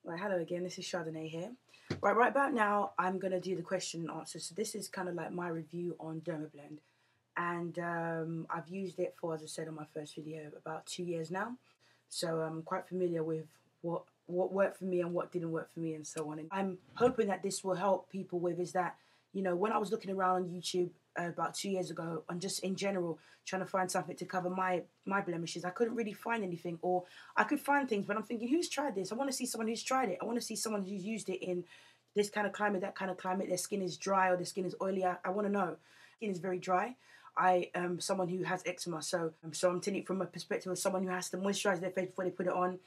Right, hello again, this is Chardonnay here. Right about now, I'm going to do the question and answer. So this is kind of like my review on Dermablend. And I've used it for, as I said on my first video, about 2 years now. So I'm quite familiar with what worked for me and what didn't work for me and so on. And I'm hoping that this will help people with is that, when I was looking around on YouTube about 2 years ago and just in general trying to find something to cover my blemishes, I couldn't really find anything, or I could find things, but I'm thinking, who's tried this? I want to see someone who's tried it. I want to see someone who's used it in this kind of climate, that kind of climate. Their skin is dry or their skin is oily. I want to know. Skin is very dry. I am someone who has eczema, so I'm telling it from a perspective of someone who has to moisturize their face before they put it on.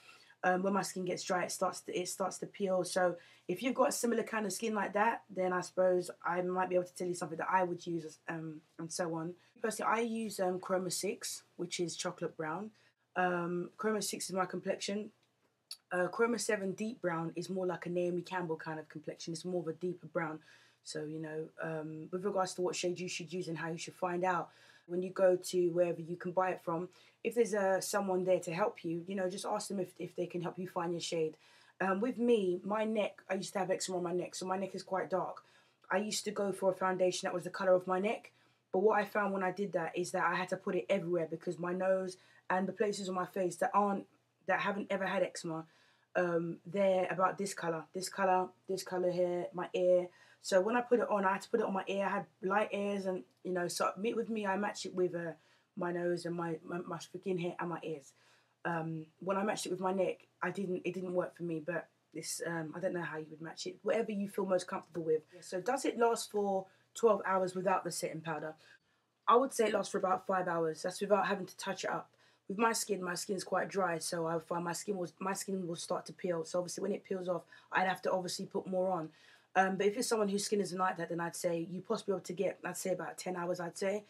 When my skin gets dry, it starts to peel. So if you've got a similar kind of skin like that, then I suppose I might be able to tell you something that I would use, and so on. Personally, I use Chroma 6, which is chocolate brown. Chroma 6 is my complexion. Chroma 7 deep brown is more like a Naomi Campbell kind of complexion. It's more of a deeper brown. So, with regards to what shade you should use and how you should find out, when you go to wherever you can buy it from, if there's someone there to help you, just ask them if they can help you find your shade. With me, my neck, I used to have eczema on my neck, so my neck is quite dark. I used to go for a foundation that was the colour of my neck, but what I found when I did that is that I had to put it everywhere because my nose and the places on my face that haven't ever had eczema, they're about this colour here, my ear. So when I put it on, I had to put it on my ear. I had light ears, and so with me, I match it with my nose and my skin hair and my ears. When I matched it with my neck, it didn't work for me. But this, I don't know how you would match it. Whatever you feel most comfortable with. So does it last for 12 hours without the setting powder? I would say it lasts for about 5 hours. That's without having to touch it up. With my skin's quite dry, so I find my skin will start to peel. So obviously, when it peels off, I'd have to obviously put more on. But if it's someone whose skin isn't like that, then I'd say you possibly be able to get, I'd say about 10 hours. I'd say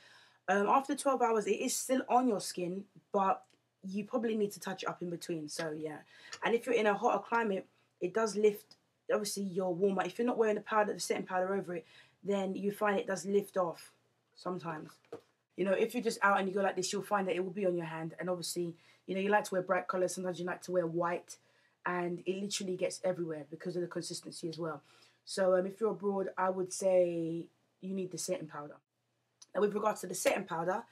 after 12 hours, it is still on your skin, but you probably need to touch it up in between. So yeah, and if you're in a hotter climate, it does lift. Obviously, you're warmer. If you're not wearing the setting powder over it, then you find it does lift off sometimes. If you're just out and you go like this, you'll find that it will be on your hand. And obviously, you like to wear bright colours. Sometimes you like to wear white, and it literally gets everywhere because of the consistency as well. So if you're abroad, I would say you need the setting powder. Now, with regards to the setting powder,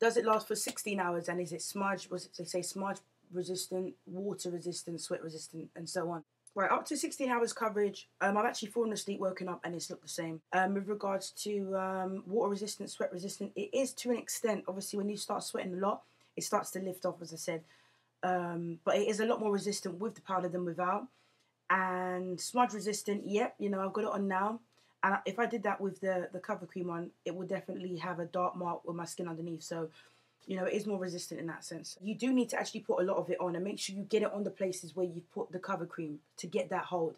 does it last for 16 hours? And is it smudge? They say smudge resistant, water resistant, sweat resistant, and so on. Right, up to 16 hours coverage. I've actually fallen asleep, woken up, and it's looked the same. With regards to water resistant, sweat resistant, it is to an extent. Obviously, when you start sweating a lot, it starts to lift off, as I said. But it is a lot more resistant with the powder than without. And smudge resistant, yep, I've got it on now. And if I did that with the cover cream on, it would definitely have a dark mark with my skin underneath. So, it is more resistant in that sense. You do need to actually put a lot of it on and make sure you get it on the places where you put the cover cream to get that hold.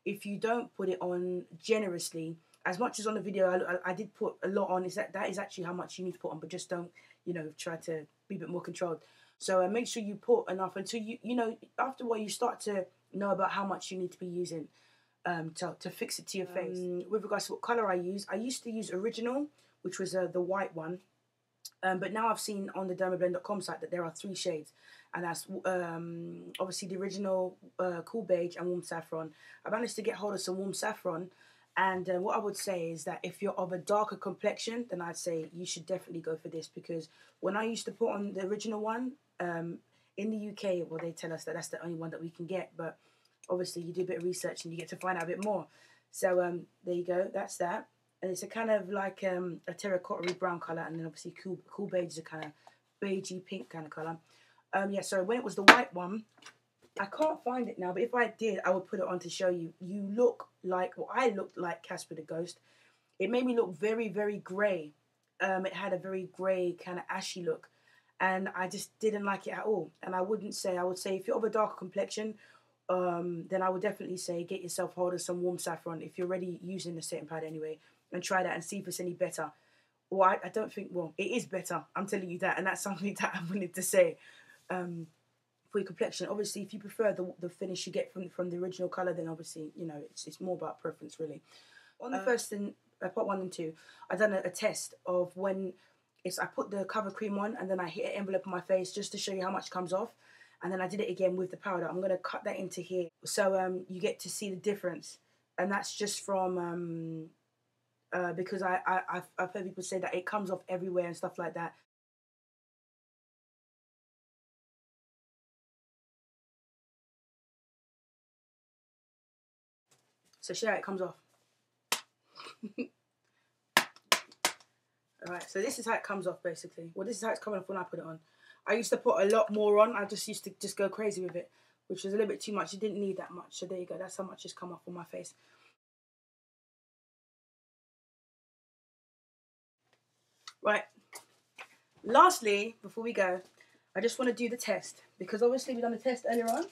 If you don't put it on generously, as much as on the video I did put a lot on, that is actually how much you need to put on, but just don't, try to be a bit more controlled. So make sure you put enough until after a while you start to know about how much you need to be using to fix it to your face. With regards to what colour I used to use Original, which was the white one. But now I've seen on the Dermablend.com site that there are 3 shades, and that's obviously the Original, Cool Beige, and Warm Saffron. I managed to get hold of some Warm Saffron, and what I would say is that if you're of a darker complexion, then I'd say you should definitely go for this, because when I used to put on the Original one, in the UK, well, they tell us that that's the only one that we can get, but obviously you do a bit of research and you get to find out a bit more. So there you go, that's that. And it's a kind of like a terracotta brown colour, and then obviously cool beige is a kind of beigey pink kind of colour. Yeah, so when it was the white one, I can't find it now, but if I did, I would put it on to show you. You look like, well, I looked like Casper the Ghost. It made me look very, very grey. It had a very grey kind of ashy look, and I just didn't like it at all. And I would say if you're of a darker complexion, then I would definitely say get yourself hold of some Warm Saffron if you're already using the setting powder anyway, and try that and see if it's any better. Well, I don't think, well, it is better, I'm telling you that, and that's something that I wanted to say. For your complexion, obviously, if you prefer the finish you get from the original colour, then obviously, it's more about preference, really. On the first thing, part 1 and 2, I done a test of when I put the cover cream on and then I hit an envelope on my face just to show you how much comes off. and then I did it again with the powder. I'm going to cut that into here so you get to see the difference. And that's just from because I've heard people say that it comes off everywhere and stuff like that. So see how it comes off. Alright, so this is how it comes off basically. Well, this is how it's coming off when I put it on. I used to put a lot more on. I just used to just go crazy with it, which was a little bit too much. It didn't need that much. So there you go. That's how much has come off on my face. Right. Lastly, before we go, I just want to do the test, because obviously we've done the test earlier on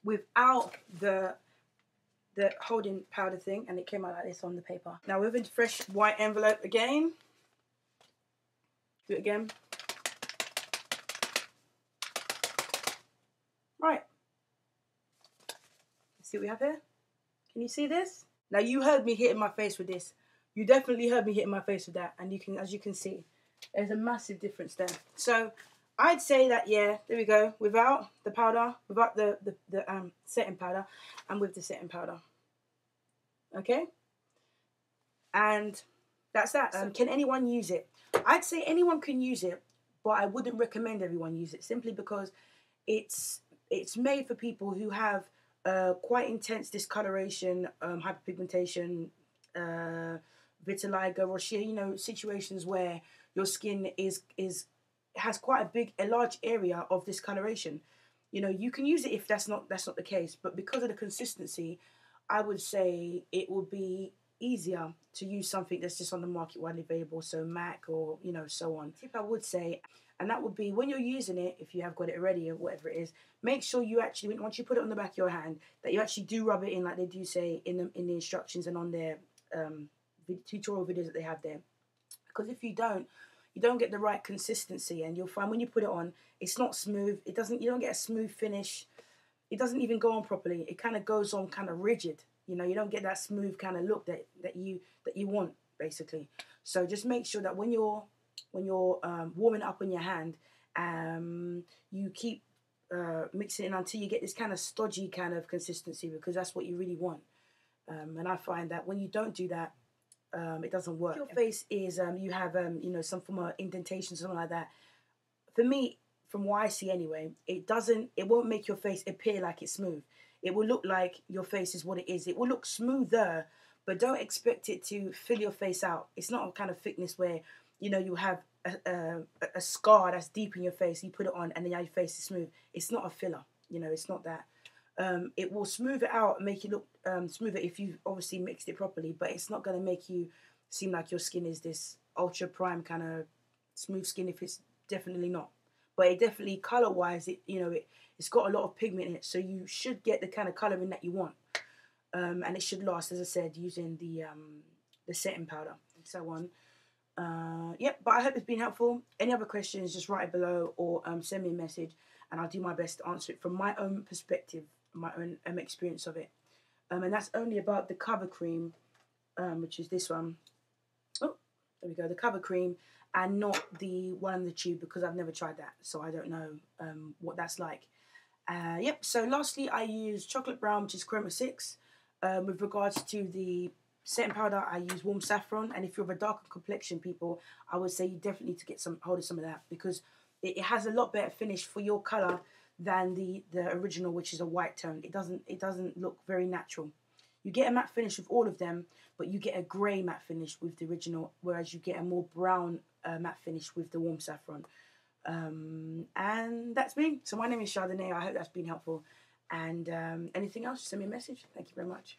without the holding powder thing, and it came out like this on the paper. Now with a fresh white envelope again. Do it again. Right. Let's see what we have here. Can you see this? Now you heard me hitting my face with this. You definitely heard me hitting my face with that, and you can, as you can see, there's a massive difference there. So I'd say that, yeah, there we go. Without the powder, without the setting powder, and with the setting powder. Okay? And that's that. Can anyone use it? I'd say anyone can use it, but I wouldn't recommend everyone use it, simply because it's made for people who have quite intense discoloration, hyperpigmentation, vitiligo, rosacea, you know, situations where your skin has quite a large area of discoloration. You know, you can use it if that's not the case, but because of the consistency, I would say it would be easier to use something that's just on the market widely available, so MAC or, you know, so on. Tip I would say, and that would be when you're using it, if you have got it already or whatever it is, make sure you actually, once you put it on the back of your hand, that you actually do rub it in like they do say in the instructions and on their tutorial videos that they have there. Because if you don't get the right consistency, and you'll find when you put it on, it's not smooth. You don't get a smooth finish. It doesn't even go on properly. It kind of goes on kind of rigid. You know, you don't get that smooth kind of look that you want basically. So just make sure that when you're warming it up on your hand, you keep mixing it until you get this kind of stodgy kind of consistency, because that's what you really want. And I find that when you don't do that, it doesn't work. If your face is you have you know, some form of indentation, something like that. For me, from what I see anyway, it won't make your face appear like it's smooth. It will look like your face is what it is. It will look smoother, but don't expect it to fill your face out. It's not a kind of thickness where, you know, you have a scar that's deep in your face. You put it on and then your face is smooth. It's not a filler. You know, it's not that. It will smooth it out and make you look smoother if you obviously mixed it properly, but it's not going to make you seem like your skin is this ultra prime kind of smooth skin if it's definitely not. But it definitely, color-wise, it's got a lot of pigment in it, so you should get the kind of colouring that you want. And it should last, as I said, using the setting powder and so on. Yep, but I hope it's been helpful. Any other questions, just write it below or send me a message, and I'll do my best to answer it from my own perspective, my own experience of it. And that's only about the cover cream, which is this one. Oh, there we go, the cover cream, and not the one in the tube, because I've never tried that, so I don't know what that's like. Yep, so lastly, I use chocolate brown, which is chroma 6. With regards to the setting powder, I use warm saffron, and if you're of a darker complexion, people, I would say you definitely need to get hold of some of that, because it has a lot better finish for your colour than the original, which is a white tone. It doesn't look very natural. You get a matte finish with all of them, but you get a grey matte finish with the original, whereas you get a more brown matte finish with the warm saffron. And that's me. So my name is Chardonnay. I hope that's been helpful. And anything else, send me a message. Thank you very much.